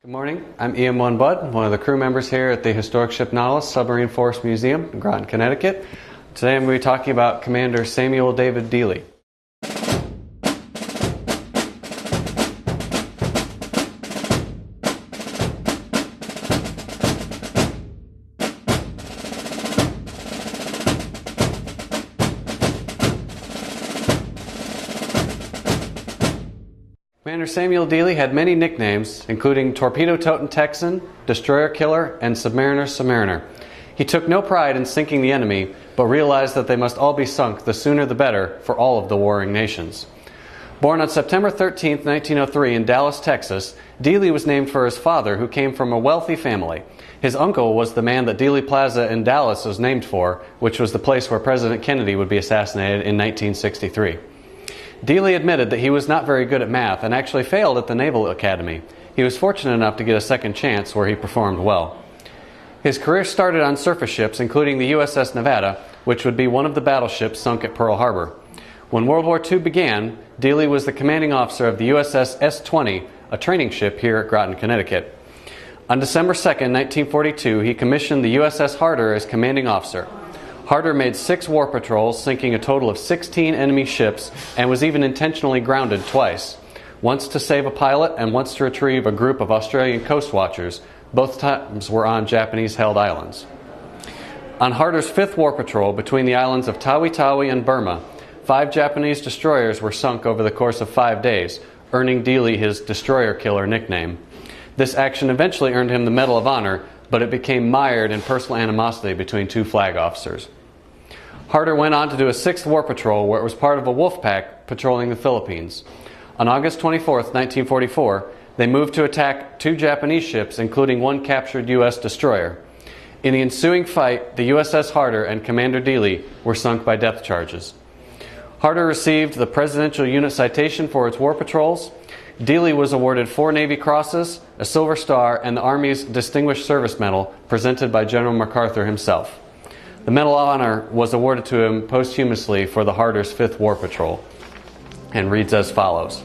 Good morning, I'm EM1 Bud, one of the crew members here at the Historic Ship Nautilus Submarine Force Museum in Groton, Connecticut. Today I'm going to be talking about Commander Samuel David Dealey. Commander Samuel Dealey had many nicknames, including Torpedo-Toting Texan, Destroyer Killer, and Submariner. He took no pride in sinking the enemy, but realized that they must all be sunk, the sooner the better, for all of the warring nations. Born on September 13, 1903 in Dallas, Texas, Dealey was named for his father, who came from a wealthy family. His uncle was the man that Dealey Plaza in Dallas was named for, which was the place where President Kennedy would be assassinated in 1963. Dealey admitted that he was not very good at math and actually failed at the Naval Academy. He was fortunate enough to get a second chance where he performed well. His career started on surface ships, including the U.S.S. Nevada, which would be one of the battleships sunk at Pearl Harbor. When World War II began, Dealey was the commanding officer of the U.S.S. S-20, a training ship here at Groton, Connecticut. On December 2, 1942, he commissioned the U.S.S. Harder as commanding officer. Harder made 6 war patrols, sinking a total of 16 enemy ships, and was even intentionally grounded twice. Once to save a pilot and once to retrieve a group of Australian coast watchers. Both times were on Japanese-held islands. On Harder's 5th war patrol between the islands of Tawi-Tawi and Burma, 5 Japanese destroyers were sunk over the course of 5 days, earning Dealey his Destroyer Killer nickname. This action eventually earned him the Medal of Honor, but it became mired in personal animosity between 2 flag officers. Harder went on to do a 6th war patrol where it was part of a wolf pack patrolling the Philippines. On August 24, 1944, they moved to attack 2 Japanese ships, including 1 captured U.S. destroyer. In the ensuing fight, the U.S.S. Harder and Commander Dealey were sunk by depth charges. Harder received the Presidential Unit Citation for its war patrols. Dealey was awarded 4 Navy Crosses, a Silver Star, and the Army's Distinguished Service Medal, presented by General MacArthur himself. The Medal of Honor was awarded to him posthumously for the Harder's 5th War Patrol, and reads as follows.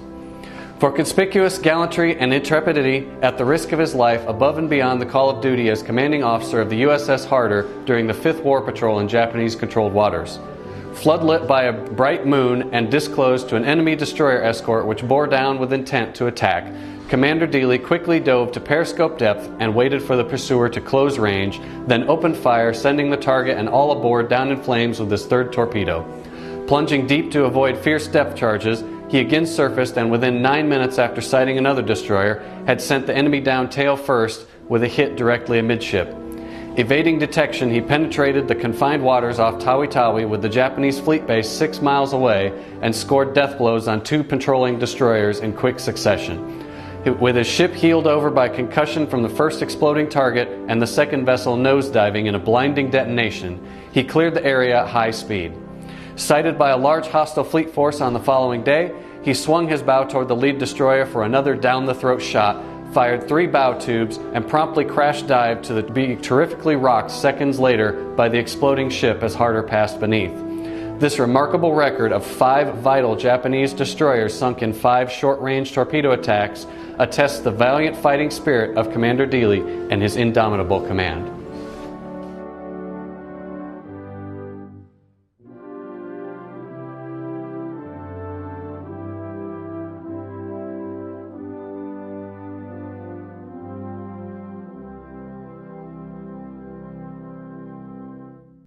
For conspicuous gallantry and intrepidity, at the risk of his life, above and beyond the call of duty as commanding officer of the U.S.S. Harder during the 5th War Patrol in Japanese-controlled waters. Floodlit by a bright moon and disclosed to an enemy destroyer escort which bore down with intent to attack, Commander Dealey quickly dove to periscope depth and waited for the pursuer to close range, then opened fire, sending the target and all aboard down in flames with his 3rd torpedo. Plunging deep to avoid fierce depth charges, he again surfaced and within 9 minutes after sighting another destroyer, had sent the enemy down tail first with a hit directly amidship. Evading detection, he penetrated the confined waters off Tawi-Tawi with the Japanese fleet base 6 miles away and scored death blows on 2 patrolling destroyers in quick succession. With his ship heeled over by concussion from the first exploding target and the second vessel nosediving in a blinding detonation, he cleared the area at high speed. Sighted by a large hostile fleet force on the following day, he swung his bow toward the lead destroyer for another down-the-throat shot, fired 3 bow tubes, and promptly crash-dived to be terrifically rocked seconds later by the exploding ship as Harder passed beneath. This remarkable record of 5 vital Japanese destroyers sunk in 5 short-range torpedo attacks attests the valiant fighting spirit of Commander Dealey and his indomitable command.